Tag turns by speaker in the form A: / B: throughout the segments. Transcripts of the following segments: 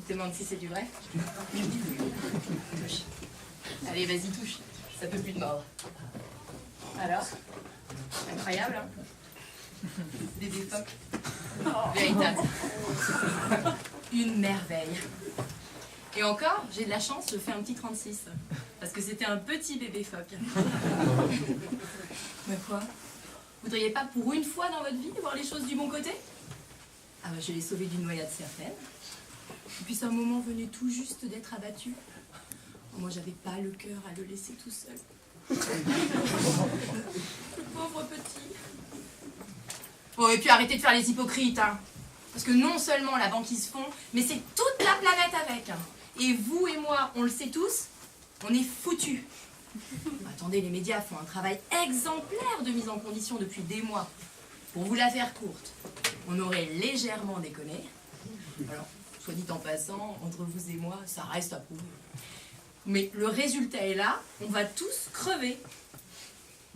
A: te demande si c'est du vrai. Touche. Allez, vas-y, touche. Ça peut plus te mordre. Alors? Incroyable, hein? Bébé phoque. Véritable. Une merveille. Et encore, j'ai de la chance, je fais un petit 36. Parce que c'était un petit bébé phoque. Mais quoi? Vous voudriez pas pour une fois dans votre vie voir les choses du bon côté? Ah bah je l'ai sauvé d'une noyade certaine. Et puis un moment venait tout juste d'être abattu. Moi j'avais pas le cœur à le laisser tout seul. Le pauvre petit. Bon et puis arrêtez de faire les hypocrites, hein. Parce que non seulement la banquise fond, mais c'est toute la planète avec. Et vous et moi, on le sait tous, on est foutus. Attendez, les médias font un travail exemplaire de mise en condition depuis des mois. Pour vous la faire courte, on aurait légèrement déconné. Alors, soit dit en passant, entre vous et moi, ça reste à prouver. Mais le résultat est là, on va tous crever.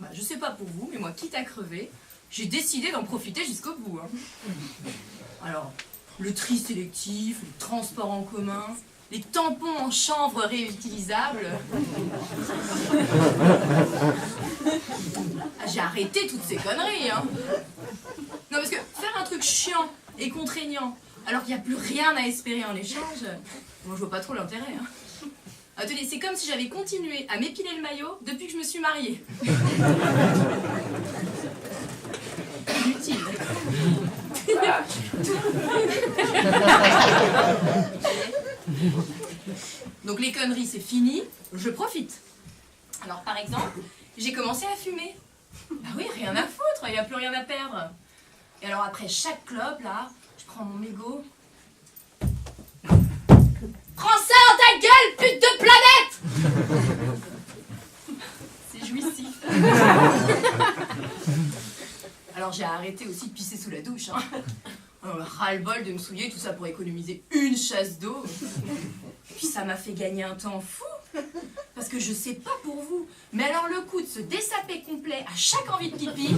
A: Bah, je sais pas pour vous, mais moi, quitte à crever, j'ai décidé d'en profiter jusqu'au bout. Hein. Alors, le tri sélectif, le transport en commun, les tampons en chanvre réutilisables. Ah, j'ai arrêté toutes ces conneries, hein. Non, parce que faire un truc chiant et contraignant, alors qu'il n'y a plus rien à espérer en échange, moi je vois pas trop l'intérêt, hein. Attendez, c'est comme si j'avais continué à m'épiler le maillot depuis que je me suis mariée. Inutile. Donc les conneries c'est fini, je profite. Alors par exemple, j'ai commencé à fumer. Bah oui, rien à foutre, il n'y a plus rien à perdre. Et alors après chaque clope là, je prends mon mégot. Prends ça dans ta gueule, pute de planète! C'est jouissif. Alors j'ai arrêté aussi de pisser sous la douche. Hein. Ras-le-bol de me souiller, tout ça pour économiser une chasse d'eau. Puis ça m'a fait gagner un temps fou. Parce que je sais pas pour vous, mais alors le coup de se dessaper complet à chaque envie de pipi...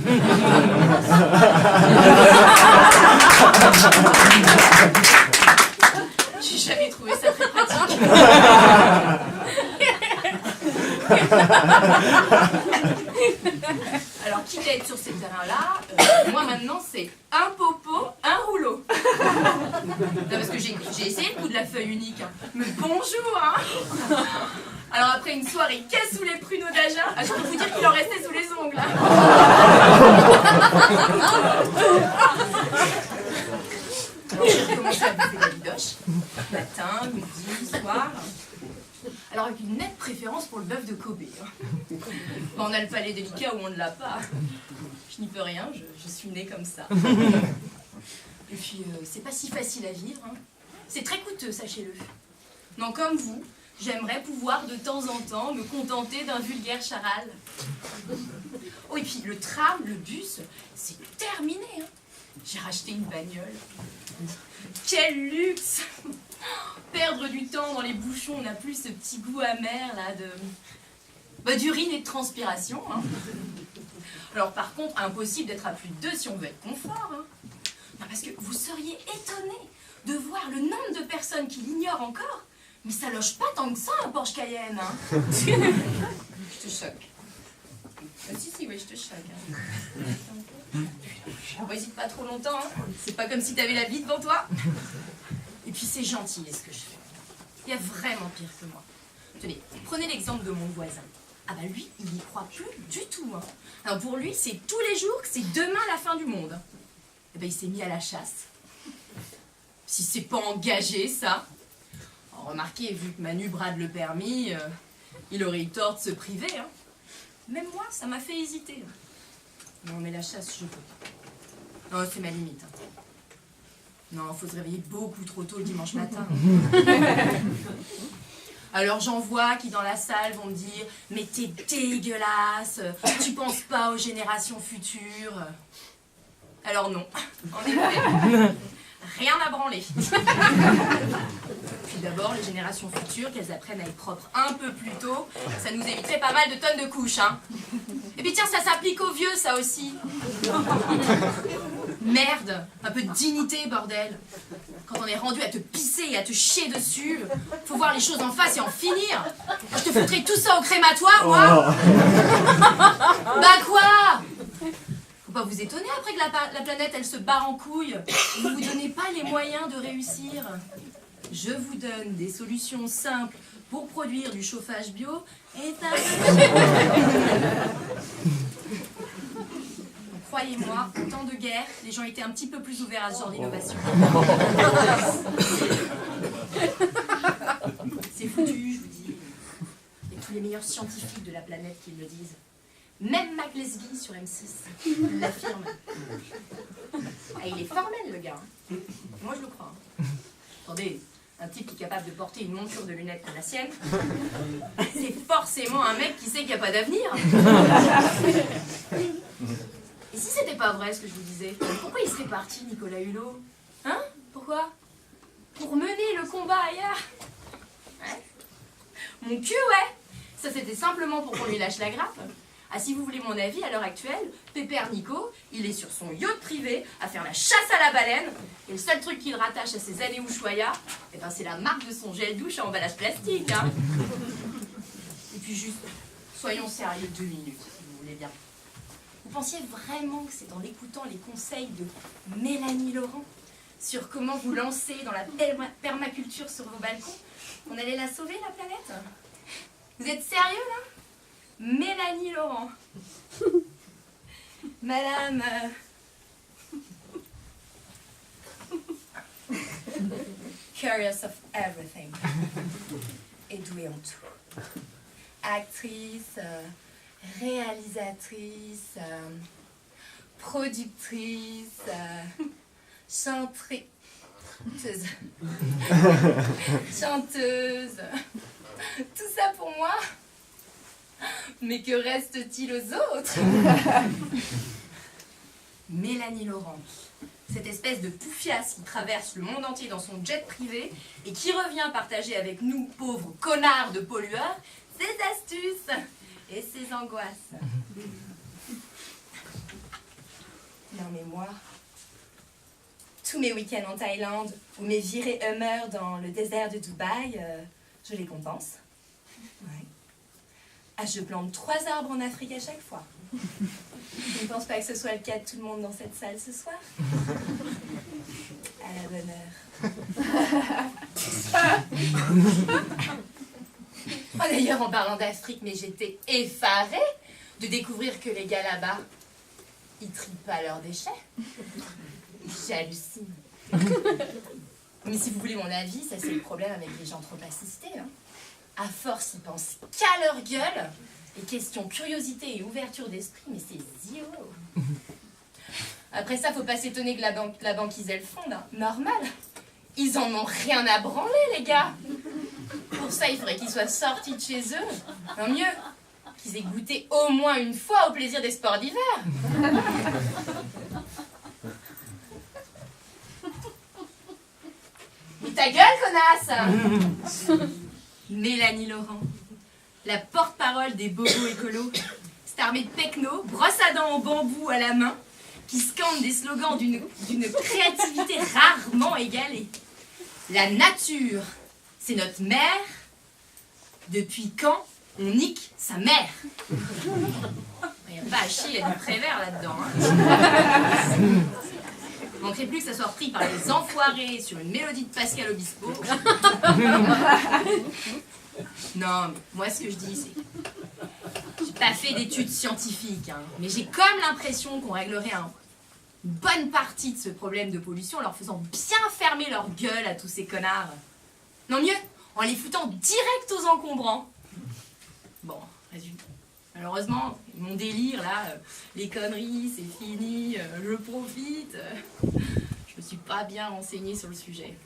A: J'ai jamais trouvé ça très pratique. Alors, quitte à être sur ces terrains-là, moi maintenant c'est un popo, un rouleau. Non, parce que j'ai essayé le coup de la feuille unique. Hein. Mais bonjour, hein. Alors après une soirée casse sous les pruneaux d'Agen, je peux vous dire qu'il en restait sous les ongles. Hein. Alors j'ai recommencé à bouffer la bidoche, matin, midi, soir. Alors avec une nette préférence pour le bœuf de Kobe. Hein. On a le palais délicat ou on ne l'a pas. Je n'y peux rien, je suis née comme ça. Et puis c'est pas si facile à vivre. Hein. C'est très coûteux, sachez-le. Non, comme vous, j'aimerais pouvoir de temps en temps me contenter d'un vulgaire charal. Oh et puis le tram, le bus, c'est terminé. Hein. J'ai racheté une bagnole. Quel luxe! Perdre du temps dans les bouchons, on n'a plus ce petit goût amer là d'urine et de transpiration. Hein. Alors par contre, impossible d'être à plus de 2 si on veut être confort. Hein. Non, parce que vous seriez étonnés de voir le nombre de personnes qui l'ignorent encore, mais ça loge pas tant que ça un Porsche Cayenne. Hein. Je te choque. Si, oui, je te choque. Hein. Bon, hésite pas trop longtemps, hein. C'est pas comme si t'avais la vie devant toi. Et puis c'est gentil ce que je fais. Il y a vraiment pire que moi. Tenez, prenez l'exemple de mon voisin. Ah bah lui, il n'y croit plus du tout. Hein. Alors pour lui, c'est tous les jours que c'est demain la fin du monde. Et ben il s'est mis à la chasse. Si c'est pas engagé, ça. Alors, remarquez, vu que Manu brade le permis, il aurait eu tort de se priver. Hein. Même moi, ça m'a fait hésiter. Non, mais la chasse, je peux pas. Non, c'est ma limite. Hein. Non, faut se réveiller beaucoup trop tôt le dimanche matin. Alors j'en vois qui dans la salle vont me dire « Mais t'es dégueulasse, tu penses pas aux générations futures ?» Alors non, en effet, rien à branler. Puis d'abord, les générations futures, qu'elles apprennent à être propres un peu plus tôt, ça nous éviterait pas mal de tonnes de couches. Hein. Et puis tiens, ça s'applique aux vieux, ça aussi. Merde, un peu de dignité, bordel. Quand on est rendu à te pisser et à te chier dessus, faut voir les choses en face et en finir. Je te foutrais tout ça au crématoire, moi. Bah quoi? Faut pas vous étonner après que la planète, elle se barre en couille. Vous vous donnez pas les moyens de réussir. Je vous donne des solutions simples pour produire du chauffage bio et ça... Croyez-moi, en temps de guerre, les gens étaient un petit peu plus ouverts à ce genre d'innovation. C'est foutu, je vous dis. Il y a tous les meilleurs scientifiques de la planète qui le disent. Même Mac Lesguy sur M6 l'affirme. Ah, il est formel, le gars. Moi, je le crois. Attendez, un type qui est capable de porter une monture de lunettes comme la sienne, c'est forcément un mec qui sait qu'il n'y a pas d'avenir. Et si c'était pas vrai ce que je vous disais, pourquoi il serait parti, Nicolas Hulot? Hein? Pourquoi? Pour mener le combat ailleurs. Ouais. Mon cul, ouais. Ça c'était simplement pour qu'on lui lâche la grappe. Ah, si vous voulez mon avis, à l'heure actuelle, Pépère Nico, il est sur son yacht privé à faire la chasse à la baleine. Et le seul truc qu'il rattache à ses années Ushuaïa, eh ben, c'est la marque de son gel douche à emballage plastique. Hein. Et puis juste, soyons sérieux 2 minutes, si vous voulez bien. Vous pensiez vraiment que c'est en écoutant les conseils de Mélanie Laurent sur comment vous lancer dans la permaculture sur vos balcons, qu'on allait la sauver, la planète? Vous êtes sérieux, là? Mélanie Laurent. Madame... Curious of everything. Et douée en tout. Actrice, réalisatrice, productrice, chanteuse. Chanteuse. Tout ça pour moi? Mais que reste-t-il aux autres? Mélanie Laurent, cette espèce de poufiasse qui traverse le monde entier dans son jet privé et qui revient partager avec nous, pauvres connards de pollueurs, ses astuces et ses angoisses. Non mais moi, tous mes week-ends en Thaïlande ou mes virées Hummer dans le désert de Dubaï, je les compense. Ouais. Ah, je plante 3 arbres en Afrique à chaque fois. Je ne pense pas que ce soit le cas de tout le monde dans cette salle ce soir. À la bonne heure. Oh, d'ailleurs, en parlant d'Afrique, mais j'étais effarée de découvrir que les gars là-bas, ils trient pas leurs déchets. J'hallucine. Mais si vous voulez mon avis, ça c'est le problème avec les gens trop assistés. Hein. À force, ils pensent qu'à leur gueule. Et question curiosité et ouverture d'esprit, mais c'est zéro. Après ça, faut pas s'étonner que la banquise elle fonde. Hein. Normal. Ils en ont rien à branler, les gars. Pour ça, il faudrait qu'ils soient sortis de chez eux. Non mieux, qu'ils aient goûté au moins une fois au plaisir des sports d'hiver. Mais ta gueule, connasse! Mélanie Laurent, la porte-parole des bobos écolos, cette armée de pecnos, brosse à dents en bambou à la main, qui scande des slogans d'une créativité rarement égalée. La nature, c'est notre mère. Depuis quand on nique sa mère? Il n'y a pas à chier, il y a du Prévert là-dedans. Hein. Il ne manquerait plus que ça soit repris par les enfoirés sur une mélodie de Pascal Obispo. Non, mais moi ce que je dis, c'est... J'ai pas fait d'études scientifiques, hein, mais j'ai comme l'impression qu'on réglerait une bonne partie de ce problème de pollution en leur faisant bien fermer leur gueule à tous ces connards. Non mieux, en les foutant direct aux encombrants. Bon, résultat. Malheureusement, mon délire là, les conneries, c'est fini, je profite. Je me suis pas bien renseignée sur le sujet.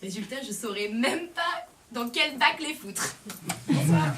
A: Résultat, je saurais même pas dans quel bac les foutre. Bonsoir.